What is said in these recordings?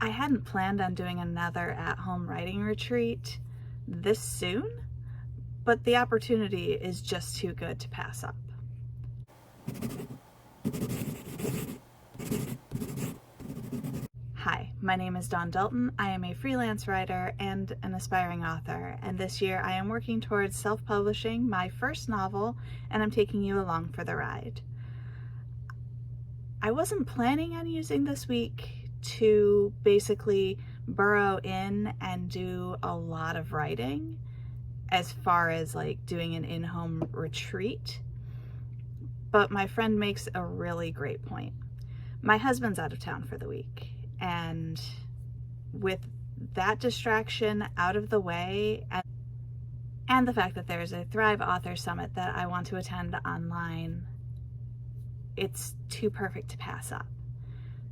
I hadn't planned on doing another at-home writing retreat this soon, but the opportunity is just too good to pass up. Hi, my name is Dawn Dalton. I am a freelance writer and an aspiring author, and this year I am working towards self-publishing my first novel, and I'm taking you along for the ride. I wasn't planning on using this week to basically burrow in and do a lot of writing as far as like doing an in-home retreat, but my friend makes a really great point. My husband's out of town for the week, and with that distraction out of the way and the fact that there's a Thrive Author Summit that I want to attend online, it's too perfect to pass up.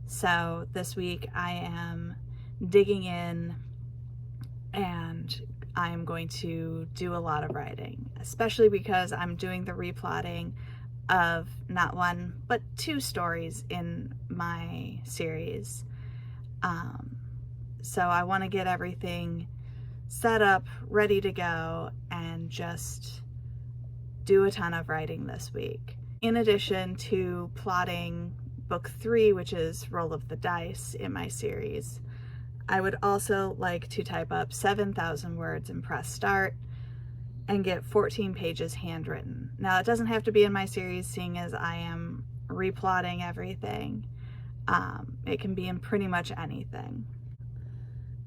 So this week I am digging in and I'm going to do a lot of writing, especially because I'm doing the replotting of not one, but two stories in my series. So I want to get everything set up, ready to go, and just do a ton of writing this week. In addition to plotting book 3, which is Roll of the Dice in my series, I would also like to type up 7,000 words and press start and get 14 pages handwritten. Now, it doesn't have to be in my series, seeing as I am replotting everything. It can be in pretty much anything.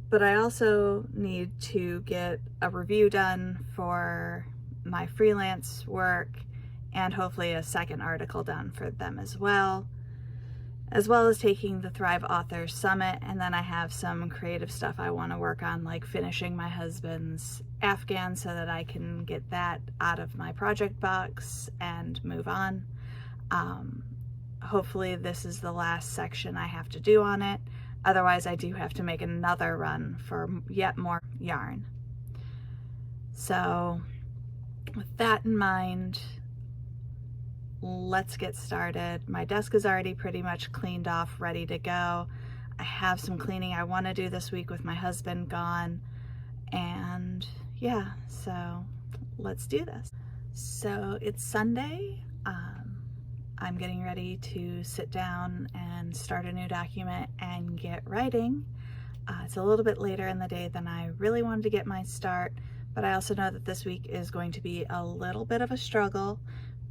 But I also need to get a review done for my freelance work and hopefully a second article done for them as well as taking the Thrive Author Summit. And then I have some creative stuff I want to work on, like finishing my husband's Afghan so that I can get that out of my project box and move on. Hopefully this is the last section I have to do on it. Otherwise, I do have to make another run for yet more yarn. So with that in mind, let's get started. My desk is already pretty much cleaned off, ready to go. I have some cleaning I want to do this week with my husband gone. And yeah, so let's do this. So it's Sunday. I'm getting ready to sit down and start a new document and get writing. It's a little bit later in the day than I really wanted to get my start, but I also know that this week is going to be a little bit of a struggle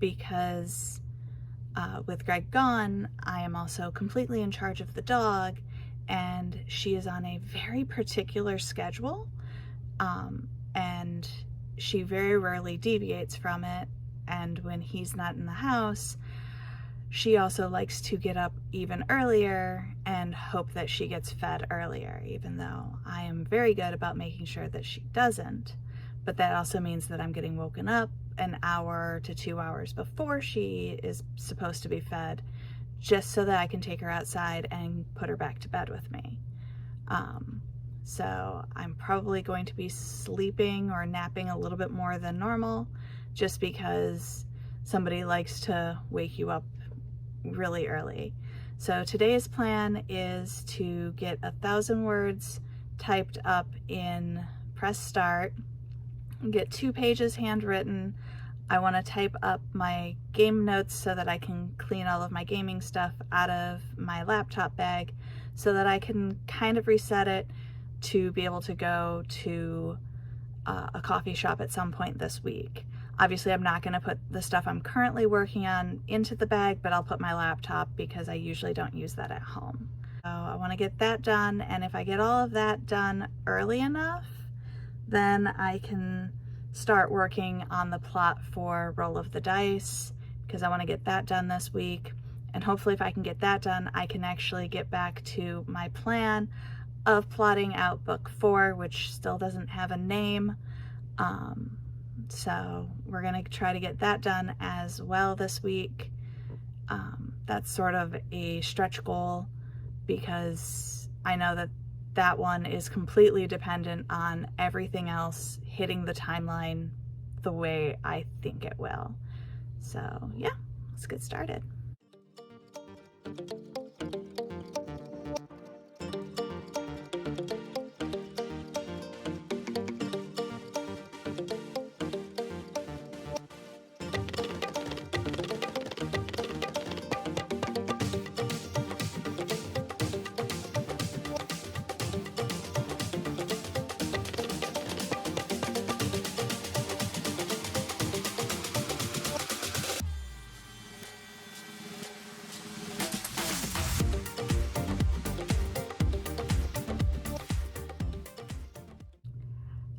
because with Greg gone, I am also completely in charge of the dog, and she is on a very particular schedule, and she very rarely deviates from it. And when he's not in the house, she also likes to get up even earlier and hope that she gets fed earlier, even though I am very good about making sure that she doesn't. But that also means that I'm getting woken up an hour to 2 hours before she is supposed to be fed, just so that I can take her outside and put her back to bed with me. So I'm probably going to be sleeping or napping a little bit more than normal, just because somebody likes to wake you up really early. So today's plan is to get 1,000 words typed up in Press Start, get 2 pages handwritten. I want to type up my game notes so that I can clean all of my gaming stuff out of my laptop bag so that I can kind of reset it to be able to go to a coffee shop at some point this week. Obviously, I'm not going to put the stuff I'm currently working on into the bag, but I'll put my laptop because I usually don't use that at home. So I want to get that done, and if I get all of that done early enough, then I can start working on the plot for Roll of the Dice, because I want to get that done this week. And hopefully if I can get that done, I can actually get back to my plan of plotting out book 4, which still doesn't have a name. So we're going to try to get that done as well this week. That's sort of a stretch goal because I know that that one is completely dependent on everything else hitting the timeline the way I think it will. So yeah, let's get started.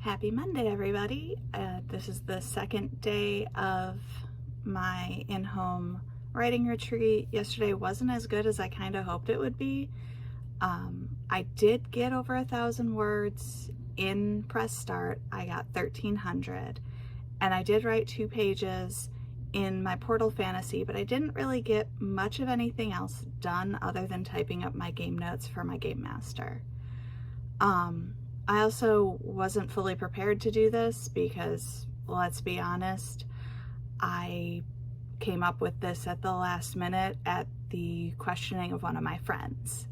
Happy Monday, everybody. This is the second day of my in-home writing retreat. Yesterday wasn't as good as I kind of hoped it would be. I did get over 1,000 words in Press Start. I got 1,300, and I did write 2 pages in my Portal Fantasy, but I didn't really get much of anything else done other than typing up my game notes for my Game Master. I also wasn't fully prepared to do this because, let's be honest, I came up with this at the last minute at the questioning of one of my friends.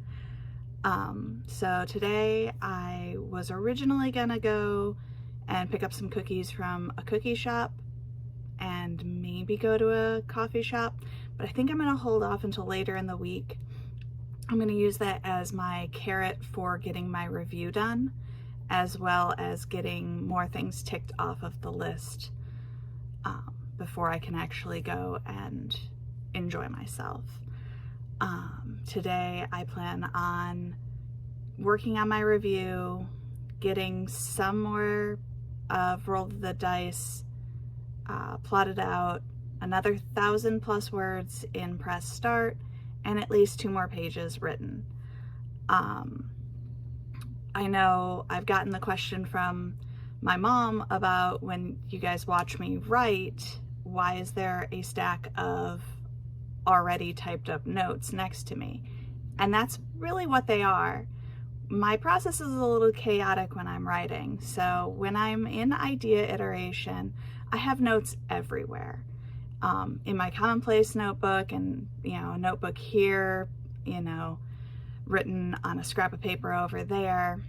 So today I was originally gonna go and pick up some cookies from a cookie shop and maybe go to a coffee shop, but I think I'm gonna hold off until later in the week. I'm gonna use that as my carrot for getting my review done, as well as getting more things ticked off of the list before I can actually go and enjoy myself. Today I plan on working on my review, getting some more of Roll the Dice plotted out, another 1,000+ words in Press Start, and at least 2 more pages written. I know I've gotten the question from my mom about, when you guys watch me write, why is there a stack of already typed up notes next to me? And that's really what they are. My process is a little chaotic when I'm writing. So when I'm in idea iteration, I have notes everywhere. In my commonplace notebook, and a notebook here, written on a scrap of paper over there.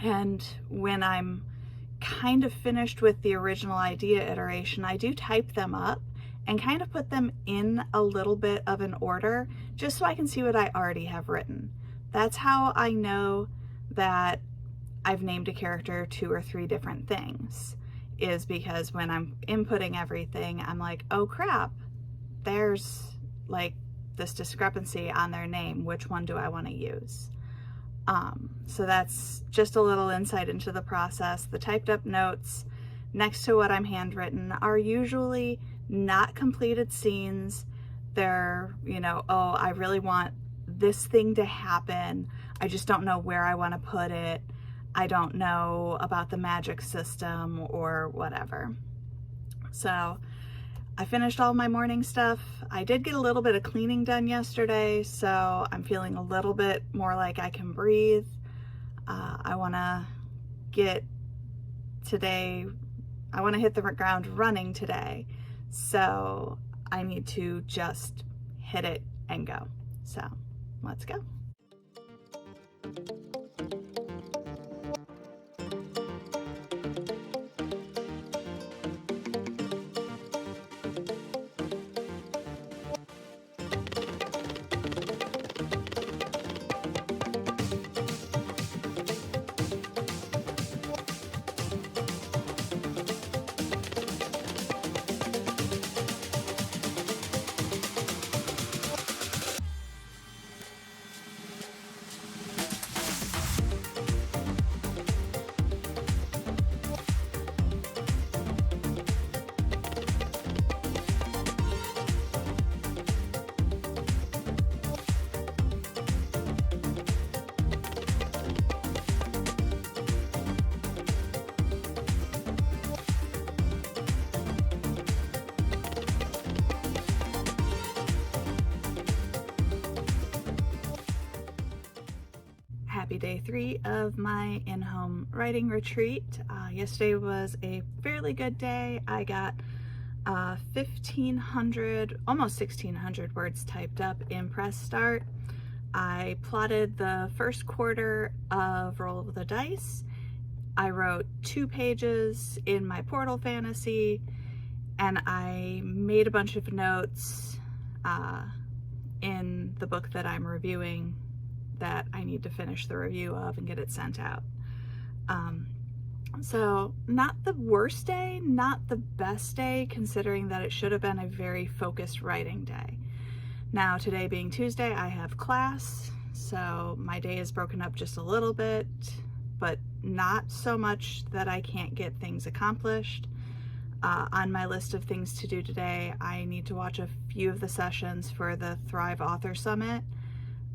And when I'm kind of finished with the original idea iteration, I do type them up and kind of put them in a little bit of an order, just so I can see what I already have written. That's how I know that I've named a character 2 or 3 different things, is because when I'm inputting everything, I'm like, oh crap, there's like this discrepancy on their name. Which one do I want to use? So that's just a little insight into the process. The typed up notes next to what I'm handwritten are usually not completed scenes. They're, oh, I really want this thing to happen. I just don't know where I want to put it. I don't know about the magic system or whatever. So I finished all my morning stuff. I did get a little bit of cleaning done yesterday, so I'm feeling a little bit more like I can breathe. I want to hit the ground running today, so I need to just hit it and go. So let's go. Happy day 3 of my in-home writing retreat. Yesterday was a fairly good day. I got 1,500, almost 1,600 words typed up in Press Start. I plotted the first quarter of Roll the Dice. I wrote 2 pages in my Portal Fantasy, and I made a bunch of notes in the book that I'm reviewing that I need to finish the review of and get it sent out. So not the worst day, not the best day, considering that it should have been a very focused writing day. Now, today being Tuesday, I have class, so my day is broken up just a little bit but not so much that I can't get things accomplished. On my list of things to do today, I need to watch a few of the sessions for the Thrive Author Summit.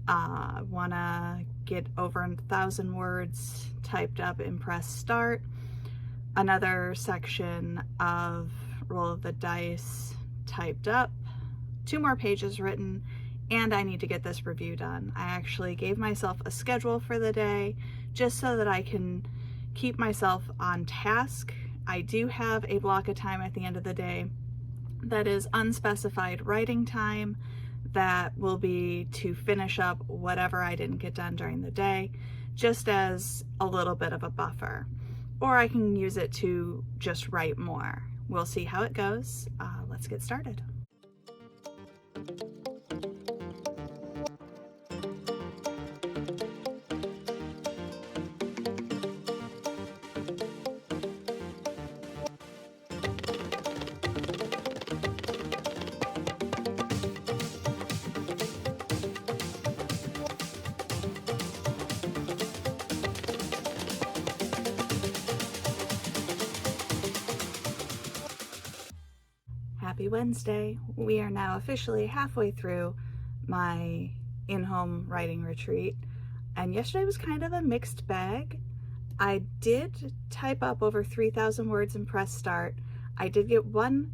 Want to get over 1,000 words typed up in Press Start. Another section of Roll of the Dice typed up. 2 more pages written, and I need to get this review done. I actually gave myself a schedule for the day just so that I can keep myself on task. I do have a block of time at the end of the day that is unspecified writing time that will be to finish up whatever I didn't get done during the day, just as a little bit of a buffer. Or I can use it to just write more. We'll see how it goes. Let's get started. Happy Wednesday. We are now officially halfway through my in-home writing retreat, and yesterday was kind of a mixed bag. I did type up over 3,000 words in Press Start. I did get one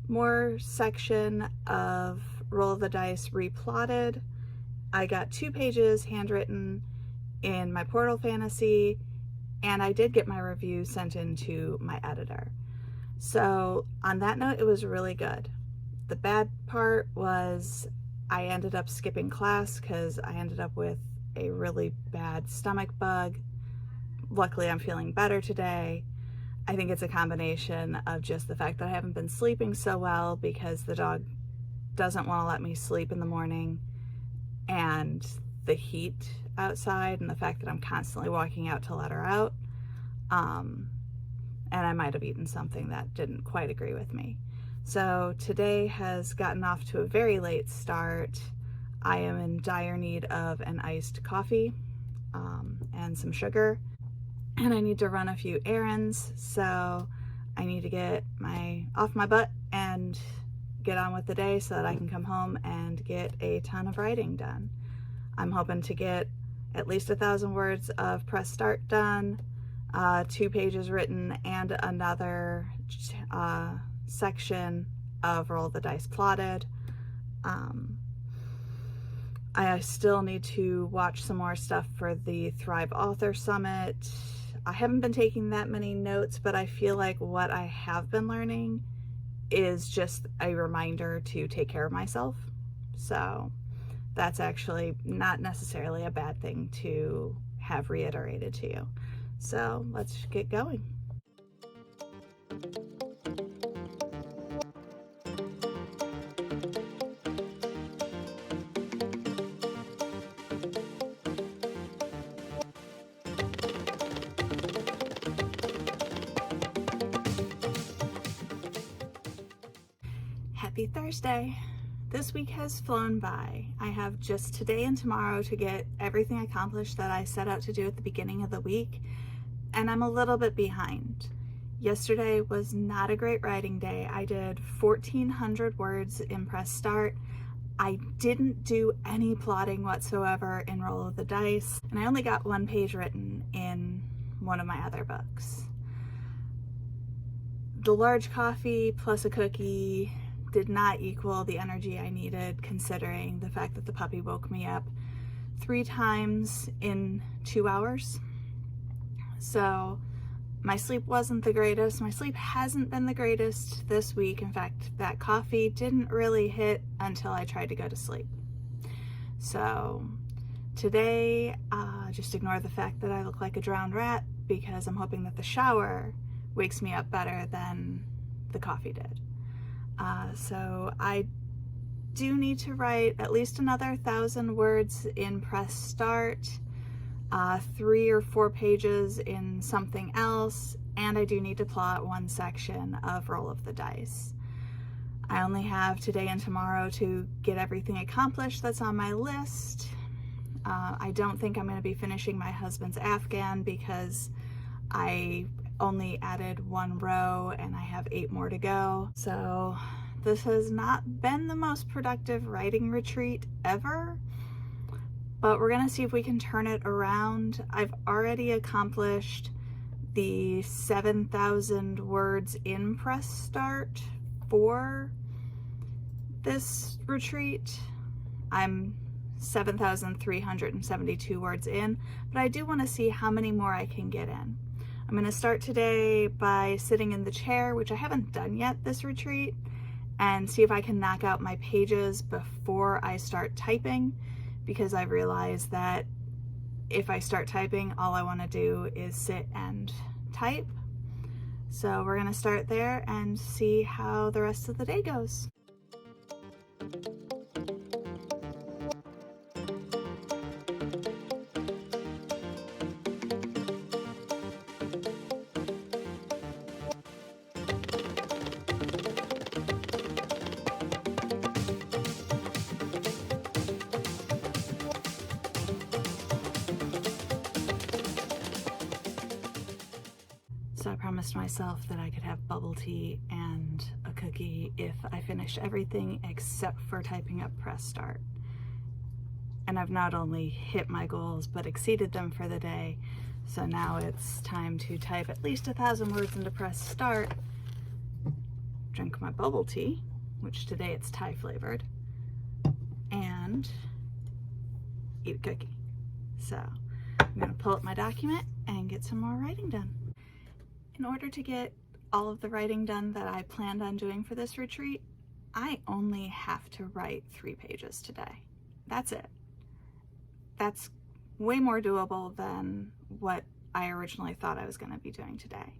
more section of Roll of the Dice replotted. I got 2 pages handwritten in my Portal Fantasy, and I did get my review sent in to my editor. So on that note, it was really good. The bad part was I ended up skipping class because I ended up with a really bad stomach bug. Luckily, I'm feeling better today. I think it's a combination of just the fact that I haven't been sleeping so well because the dog doesn't want to let me sleep in the morning, and the heat outside and the fact that I'm constantly walking out to let her out. And I might have eaten something that didn't quite agree with me. So today has gotten off to a very late start. I am in dire need of an iced coffee and some sugar, and I need to run a few errands, so I need to get off my butt and get on with the day so that I can come home and get a ton of writing done. I'm hoping to get at least 1,000 words of Press Start done, 2 pages written, and another section of Roll the Dice plotted. I still need to watch some more stuff for the Thrive Author Summit. I haven't been taking that many notes, but I feel like what I have been learning is just a reminder to take care of myself. So that's actually not necessarily a bad thing to have reiterated to you. So let's get going. Happy Thursday. This week has flown by. I have just today and tomorrow to get everything accomplished that I set out to do at the beginning of the week, and I'm a little bit behind. Yesterday was not a great writing day. I did 1,400 words in Press Start. I didn't do any plotting whatsoever in Roll of the Dice, and I only got 1 page written in one of my other books. The large coffee plus a cookie did not equal the energy I needed, considering the fact that the puppy woke me up 3 times in 2 hours. So my sleep wasn't the greatest. My sleep hasn't been the greatest this week. In fact, that coffee didn't really hit until I tried to go to sleep. So today, just ignore the fact that I look like a drowned rat, because I'm hoping that the shower wakes me up better than the coffee did. So I do need to write at least another 1,000 words in Press Start, 3 or 4 pages in something else, and I do need to plot 1 section of Roll of the Dice. I only have today and tomorrow to get everything accomplished that's on my list. I don't think I'm going to be finishing my husband's Afghan because I only added 1 row and I have 8 more to go. So this has not been the most productive writing retreat ever, but we're going to see if we can turn it around. I've already accomplished the 7,000 words in press start for this retreat. I'm 7,372 words in, but I do want to see how many more I can get in. I'm going to start today by sitting in the chair, which I haven't done yet this retreat, and see if I can knock out my pages before I start typing, because I realize that if I start typing, all I want to do is sit and type. So we're going to start there and see how the rest of the day goes. So I promised myself that I could have bubble tea and a cookie if I finished everything except for typing up press start. And I've not only hit my goals, but exceeded them for the day. So now it's time to type at least 1,000 words into press start, drink my bubble tea, which today it's Thai flavored, and eat a cookie. So I'm gonna pull up my document and get some more writing done. In order to get all of the writing done that I planned on doing for this retreat, I only have to write 3 pages today. That's it. That's way more doable than what I originally thought I was going to be doing today.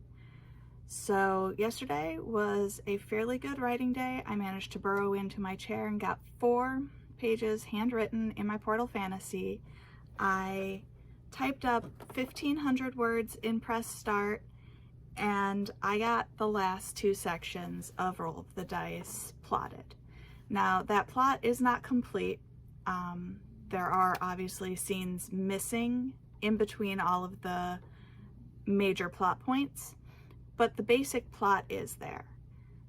So yesterday was a fairly good writing day. I managed to burrow into my chair and got 4 pages handwritten in my Portal Fantasy. I typed up 1,500 words in press start, and I got the last 2 sections of Roll of the Dice plotted. Now that plot is not complete. There are obviously scenes missing in between all of the major plot points, but the basic plot is there.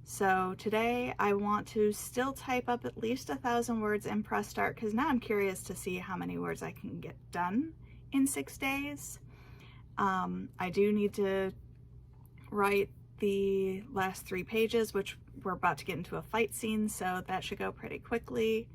So today I want to still type up at least 1,000 words in press start, because now I'm curious to see how many words I can get done in 6 days. I do need to write the last 3 pages, which we're about to get into a fight scene, so that should go pretty quickly.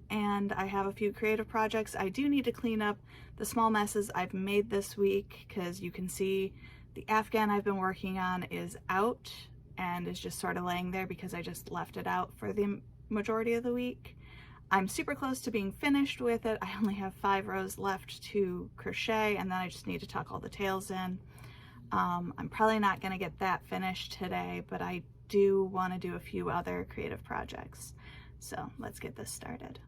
And I have a few creative projects. I do need to clean up the small messes I've made this week, because you can see the Afghan I've been working on is out and is just sort of laying there because I just left it out for the majority of the week. I'm super close to being finished with it. I only have 5 rows left to crochet, and then I just need to tuck all the tails in. I'm probably not going to get that finished today, but I do want to do a few other creative projects. So let's get this started.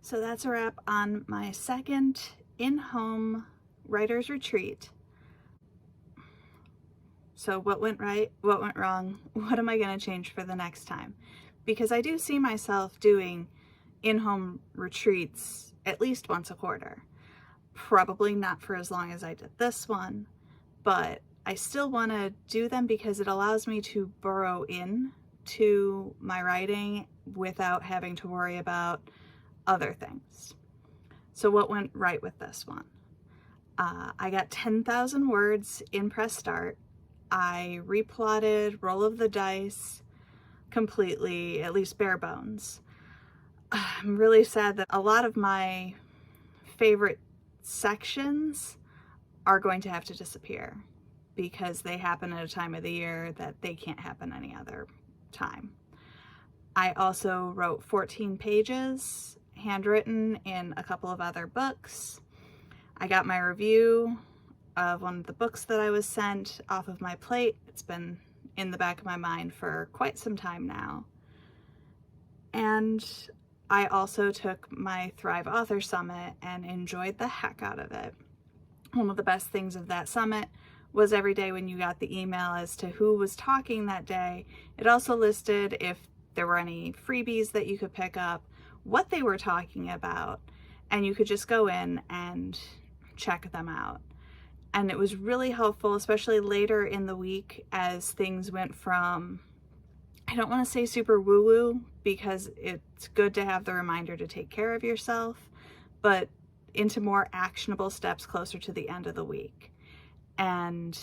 So that's a wrap on my second in-home writer's retreat. So what went right? What went wrong? What am I going to change for the next time? Because I do see myself doing in-home retreats at least once a quarter. Probably not for as long as I did this one, but I still want to do them because it allows me to burrow in to my writing without having to worry about other things. So what went right with this one? I got 10,000 words in press start. I replotted Roll of the Dice completely, at least bare bones. I'm really sad that a lot of my favorite sections are going to have to disappear because they happen at a time of the year that they can't happen any other time. I also wrote 14 pages handwritten in a couple of other books. I got my review of one of the books that I was sent off of my plate. It's been in the back of my mind for quite some time now. And I also took my Thrive Author Summit and enjoyed the heck out of it. One of the best things of that summit was every day when you got the email as to who was talking that day, it also listed if there were any freebies that you could pick up, what they were talking about, and you could just go in and check them out. And it was really helpful, especially later in the week as things went from, I don't want to say super woo-woo because it's good to have the reminder to take care of yourself, but into more actionable steps closer to the end of the week. And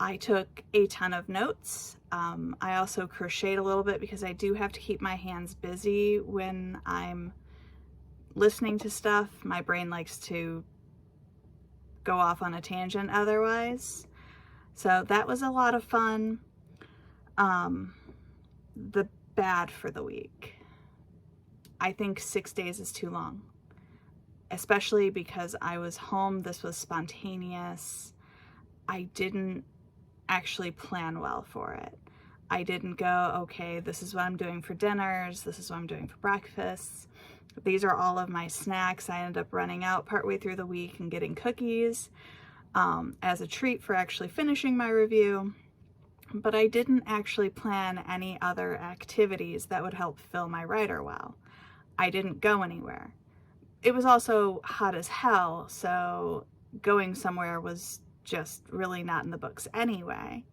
I took a ton of notes. I also crocheted a little bit because I do have to keep my hands busy when I'm listening to stuff. My brain likes to go off on a tangent otherwise. So that was a lot of fun. The bad for the week. I think 6 days is too long, especially because I was home. This was spontaneous. I didn't actually plan well for it. I didn't go, okay, this is what I'm doing for dinners. This is what I'm doing for breakfasts. These are all of my snacks. I ended up running out partway through the week and getting cookies as a treat for actually finishing my review. But I didn't actually plan any other activities that would help fill my writer well. I didn't go anywhere. It was also hot as hell, so going somewhere was just really not in the books anyway,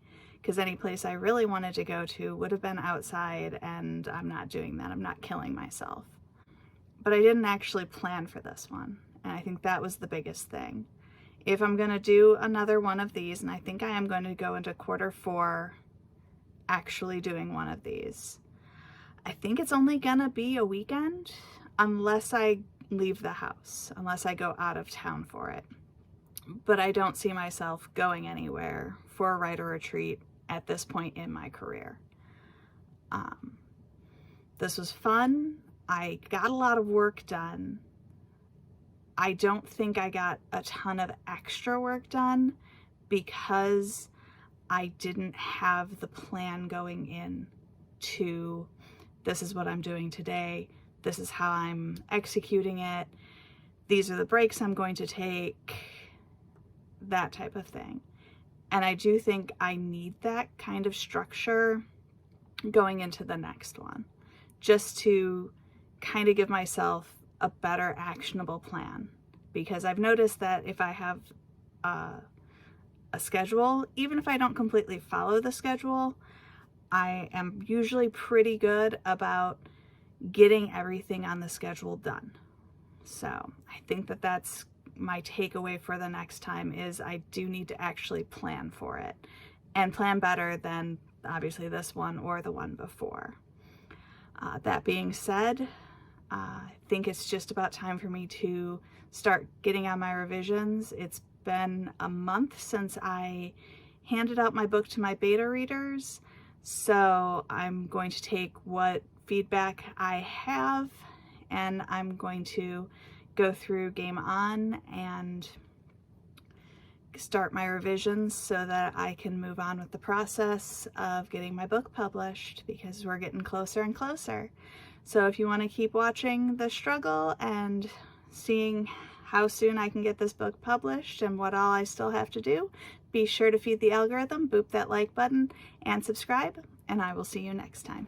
because any place I really wanted to go to would have been outside, and I'm not doing that. I'm not killing myself. But I didn't actually plan for this one, and I think that was the biggest thing. If I'm going to do another one of these, and I think I am going to go into Q4 actually doing one of these, I think it's only going to be a weekend unless I leave the house, unless I go out of town for it. But I don't see myself going anywhere for a writer retreat at this point in my career. This was fun. I got a lot of work done. I don't think I got a ton of extra work done because I didn't have the plan going in to, this is what I'm doing today. This is how I'm executing it. These are the breaks I'm going to take, that type of thing. And I do think I need that kind of structure going into the next one, just to kind of give myself a better actionable plan. Because I've noticed that if I have a schedule, even if I don't completely follow the schedule, I am usually pretty good about getting everything on the schedule done. So I think that that's my takeaway for the next time, is I do need to actually plan for it, and plan better than obviously this one or the one before. That being said, I think it's just about time for me to start getting on my revisions. It's been a month since I handed out my book to my beta readers, so I'm going to take what feedback I have and I'm going to go through Game On and start my revisions so that I can move on with the process of getting my book published, because we're getting closer and closer. So if you want to keep watching the struggle and seeing how soon I can get this book published and what all I still have to do, be sure to feed the algorithm, boop that like button, and subscribe, and I will see you next time.